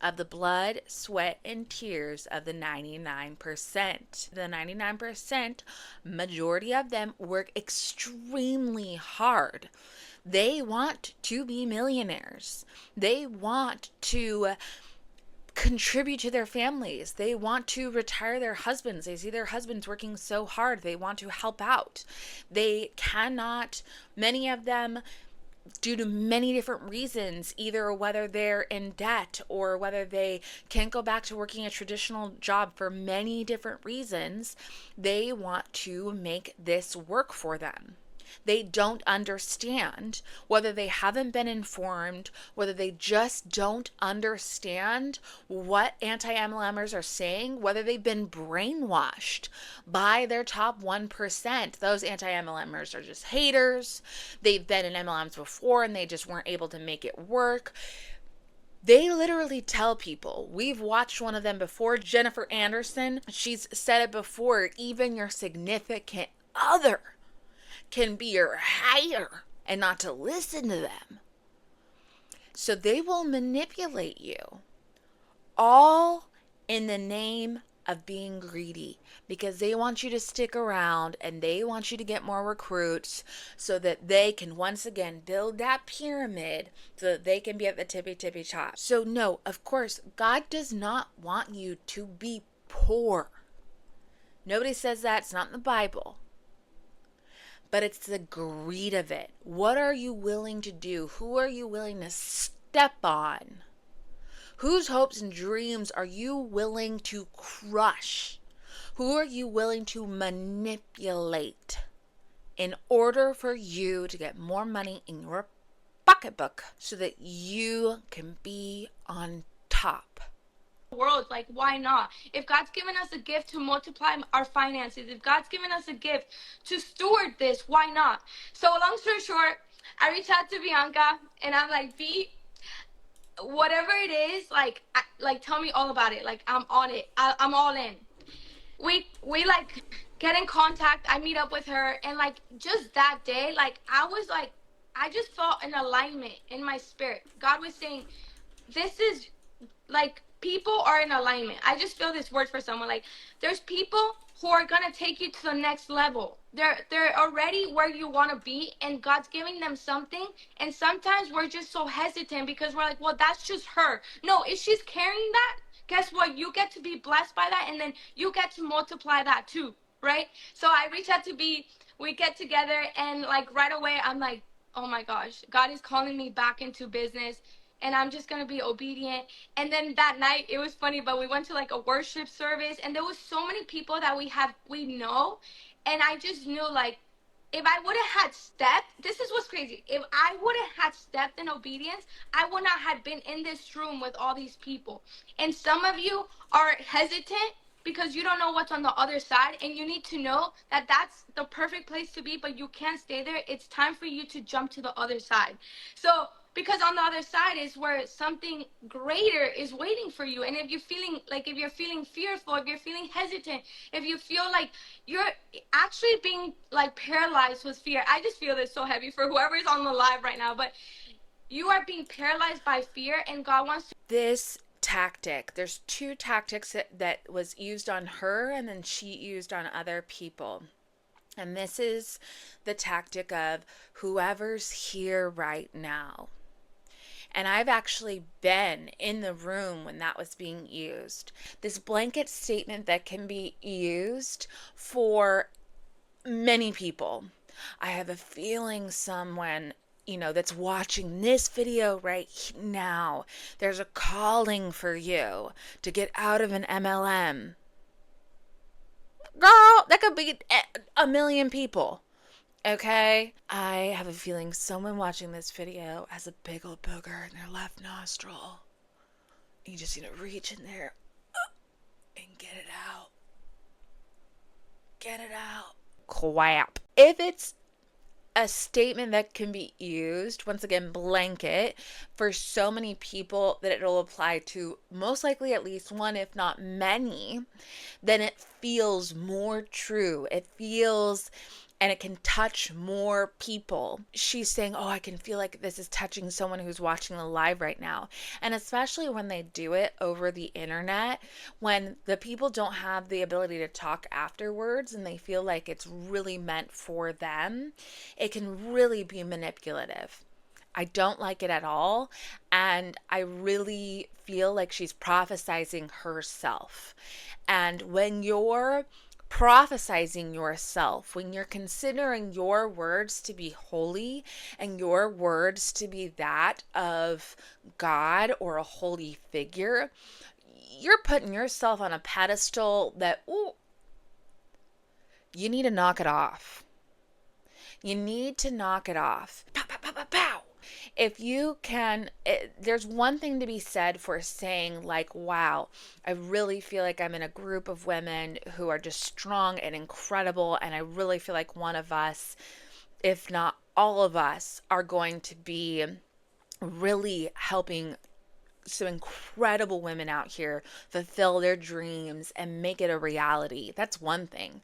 of the blood, sweat, and tears of the 99%. The 99%, majority of them work extremely hard. They want to be millionaires. They want to contribute to their families. They want to retire their husbands. They see their husbands working so hard. They want to help out. They cannot, many of them, due to many different reasons, either whether they're in debt or whether they can't go back to working a traditional job for many different reasons, they want to make this work for them. They don't understand, whether they haven't been informed, whether they just don't understand what anti-MLMers are saying, whether they've been brainwashed by their top 1%. Those anti-MLMers are just haters. They've been in MLMs before and they just weren't able to make it work. They literally tell people, we've watched one of them before, Jennifer Anderson, she's said it before, even your significant other can be your hater, and not to listen to them. So they will manipulate you, all in the name of being greedy, because they want you to stick around and they want you to get more recruits so that they can once again build that pyramid so that they can be at the tippy top. So no, of course, God does not want you to be poor. Nobody says that. It's not in the Bible. But it's the greed of it. What are you willing to do? Who are you willing to step on? Whose hopes and dreams are you willing to crush? Who are you willing to manipulate in order for you to get more money in your pocketbook so that you can be on top? World, like, why not? If God's given us a gift to multiply our finances, if God's given us a gift to steward this, why not? So long story short, I reached out to Bianca and I'm like, B, whatever it is, like, like tell me all about it. Like, I'm on it. I'm all in. We like get in contact. I meet up with her, and like just that day, like I was like, I just felt an alignment in my spirit. God was saying, this is like, people are in alignment. I just feel this word for someone. Like, there's people who are gonna take you to the next level. They're already where you want to be, and God's giving them something. And sometimes we're just so hesitant because we're like, well, that's just her. No, if she's carrying that, guess what? You get to be blessed by that, and then you get to multiply that too, right? So I reach out to be. We get together, and like right away, I'm like, oh my gosh, God is calling me back into business, and I'm just gonna be obedient. And then that night, it was funny, but we went to like a worship service, and there was so many people that we know, and I just knew, like, if I would have had stepped, this is what's crazy. If I would have had stepped in obedience, I would not have been in this room with all these people. And some of you are hesitant because you don't know what's on the other side, and you need to know that that's the perfect place to be, but you can't stay there. It's time for you to jump to the other side. So, because on the other side is where something greater is waiting for you. And if you're feeling fearful, if you're feeling hesitant, if you feel like you're actually being like paralyzed with fear, I just feel this so heavy for whoever's on the live right now, but you are being paralyzed by fear, and God wants to. This tactic, there's two tactics that was used on her and then she used on other people. And this is the tactic of whoever's here right now. And I've actually been in the room when that was being used. This blanket statement that can be used for many people. I have a feeling someone, that's watching this video right now, there's a calling for you to get out of an MLM. Girl, that could be a million people. Okay? I have a feeling someone watching this video has a big old booger in their left nostril. You just need to reach in there and get it out. Get it out. Crap. If it's a statement that can be used, once again, blanket, for so many people that it'll apply to most likely at least one, if not many, then it feels more true. It feels, and it can touch more people. She's saying, oh, I can feel like this is touching someone who's watching the live right now. And especially when they do it over the internet, when the people don't have the ability to talk afterwards and they feel like it's really meant for them, it can really be manipulative. I don't like it at all. And I really feel like she's prophesizing herself. And when you're prophesizing yourself, when you're considering your words to be holy and your words to be that of God or a holy figure, you're putting yourself on a pedestal that, you need to knock it off. You need to knock it off. Pow, pow, pow, pow, pow. If you can, there's one thing to be said for saying, like, wow, I really feel like I'm in a group of women who are just strong and incredible, and I really feel like one of us, if not all of us, are going to be really helping some incredible women out here fulfill their dreams and make it a reality. That's one thing.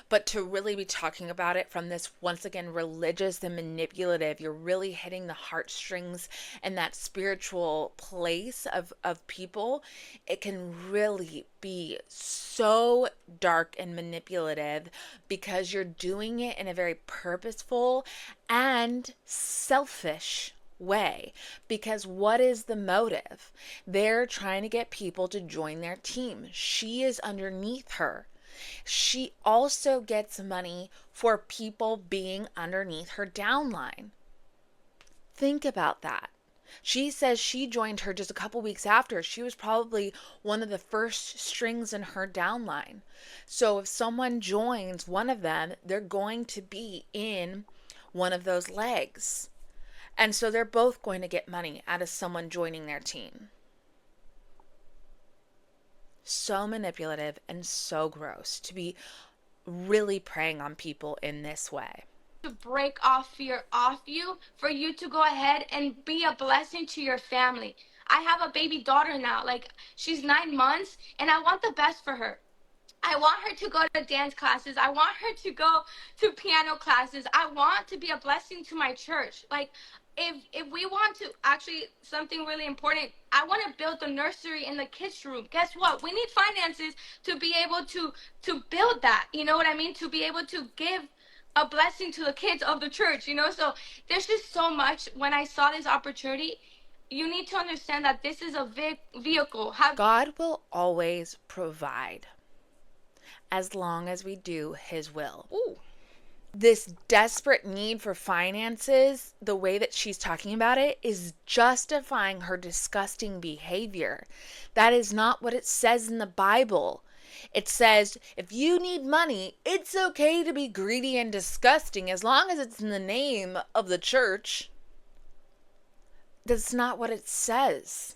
But to really be talking about it from this, once again, religious and manipulative, you're really hitting the heartstrings and that spiritual place of people. It can really be so dark and manipulative because you're doing it in a very purposeful and selfish way. Because what is the motive? They're trying to get people to join their team. She is underneath her. She also gets money for people being underneath her downline. Think about that. She says she joined her just a couple weeks after. She was probably one of the first strings in her downline. So if someone joins one of them, they're going to be in one of those legs. And so they're both going to get money out of someone joining their team. So manipulative and so gross to be really preying on people in this way. To break off fear off you, for you to go ahead and be a blessing to your family. I have a baby daughter now. Like, she's 9 months, and I want the best for her. I want her to go to dance classes. I want her to go to piano classes. I want to be a blessing to my church. Like, if we want to, actually, something really important, I want to build the nursery in the kids room. Guess what? We need finances to be able to build that. You know what I mean? To be able to give a blessing to the kids of the church, you know? So there's just so much. When I saw this opportunity, you need to understand that this is a vehicle. God will always provide as long as we do his will. Ooh. This desperate need for finances, the way that she's talking about it, is justifying her disgusting behavior. That is not what it says in the Bible. It says, if you need money, it's okay to be greedy and disgusting as long as it's in the name of the church. That's not what it says.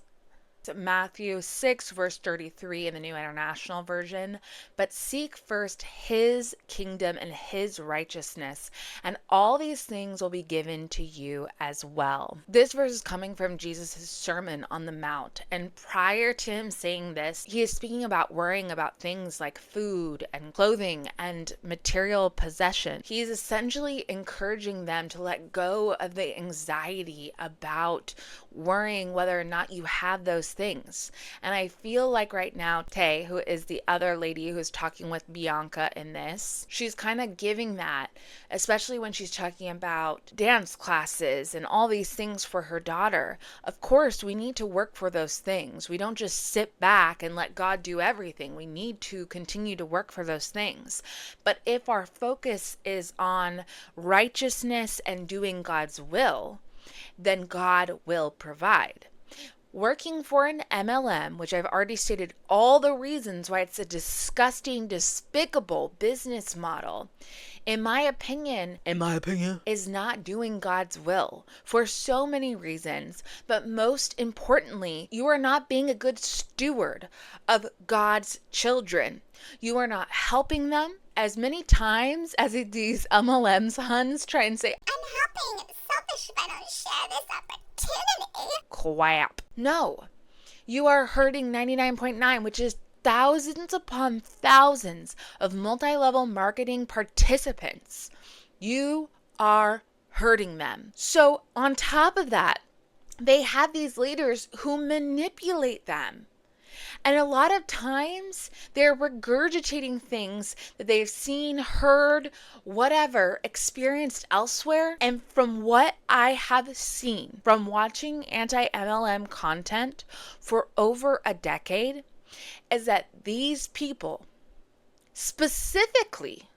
Matthew 6, verse 33 in the New International Version. But seek first his kingdom and his righteousness, and all these things will be given to you as well. This verse is coming from Jesus' Sermon on the Mount. And prior to him saying this, he is speaking about worrying about things like food and clothing and material possession. He is essentially encouraging them to let go of the anxiety about worrying whether or not you have those things. And I feel like right now, Tay, who is the other lady who's talking with Bianca in this, she's kind of giving that, especially when she's talking about dance classes and all these things for her daughter. Of course, we need to work for those things. We don't just sit back and let God do everything. We need to continue to work for those things. But if our focus is on righteousness and doing God's will, then God will provide. Working for an MLM, which I've already stated all the reasons why it's a disgusting, despicable business model, in my opinion, is not doing God's will for so many reasons. But most importantly, you are not being a good steward of God's children. You are not helping them. As many times as these MLMs huns try and say, I'm helping selfish if I don't share this opportunity. Crap. No, you are hurting 99.9, which is thousands upon thousands of multi-level marketing participants. You are hurting them. So on top of that, they have these leaders who manipulate them. And a lot of times they're regurgitating things that they've seen, heard, whatever, experienced elsewhere. And from what I have seen from watching anti-MLM content for over a decade, is that these people, specifically,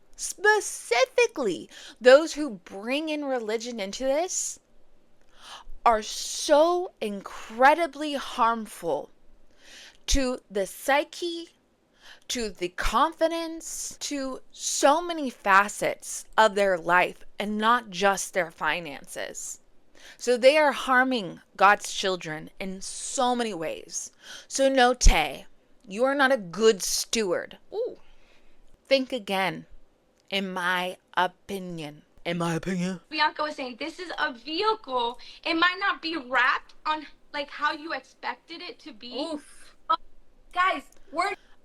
those who bring in religion into this, are so incredibly harmful to the psyche, to the confidence, to so many facets of their life, and not just their finances. So they are harming God's children in so many ways. So no, Tay, you are not a good steward. Ooh. Think again, in my opinion. Bianca was saying, this is a vehicle. It might not be wrapped on like how you expected it to be. Oof. Guys,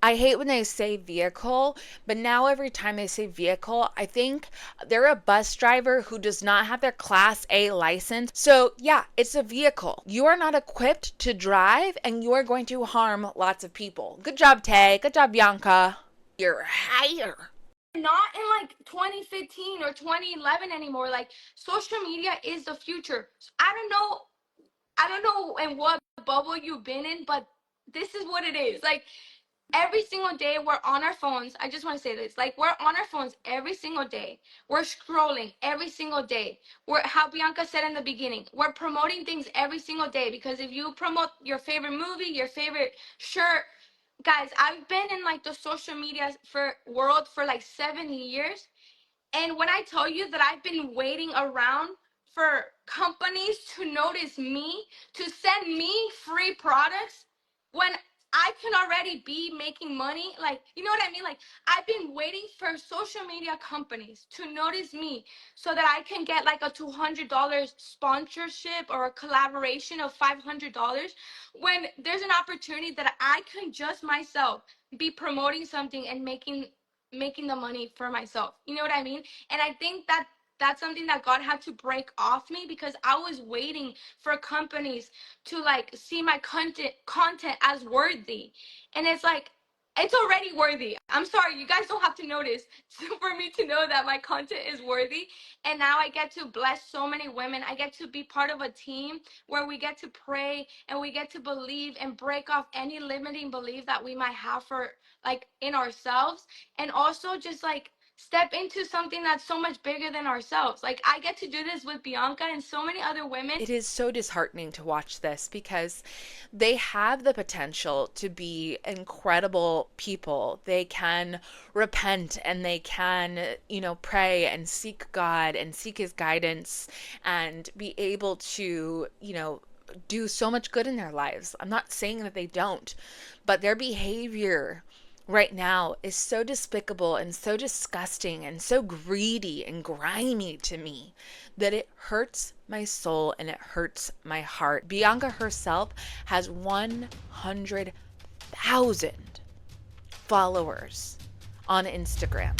I hate when they say vehicle, but now every time they say vehicle, I think they're a bus driver who does not have their Class A license. So yeah, it's a vehicle. You are not equipped to drive, and you are going to harm lots of people. Good job, Tay. Good job, Bianca. You're higher. not in like 2015 or 2011 anymore. Like, social media is the future. I don't know in what bubble you've been in, but this is what it is. Like, every single day we're on our phones. I just want to say this. Like, we're on our phones every single day. We're scrolling every single day. We're, how Bianca said in the beginning, we're promoting things every single day, because if you promote your favorite movie, your favorite shirt, guys, I've been in like the social media world for like 7 years. And when I tell you that I've been waiting around for companies to notice me, to send me free products, when I can already be making money. Like, you know what I mean? Like, I've been waiting for social media companies to notice me so that I can get like a $200 sponsorship or a collaboration of $500, when there's an opportunity that I can just myself be promoting something and making the money for myself. You know what I mean? And I think that that's something that God had to break off me, because I was waiting for companies to like see my content as worthy. And it's like, it's already worthy. I'm sorry, you guys don't have to notice for me to know that my content is worthy. And now I get to bless so many women. I get to be part of a team where we get to pray and we get to believe and break off any limiting belief that we might have for like in ourselves, and also just like step into something that's so much bigger than ourselves. Like, I get to do this with Bianca and so many other women. It is so disheartening to watch this because they have the potential to be incredible people. They can repent and they can, pray and seek God and seek his guidance and be able to, do so much good in their lives. I'm not saying that they don't, but their behavior right now is so despicable and so disgusting and so greedy and grimy to me that it hurts my soul and it hurts my heart. Bianca herself has 100,000 followers on Instagram.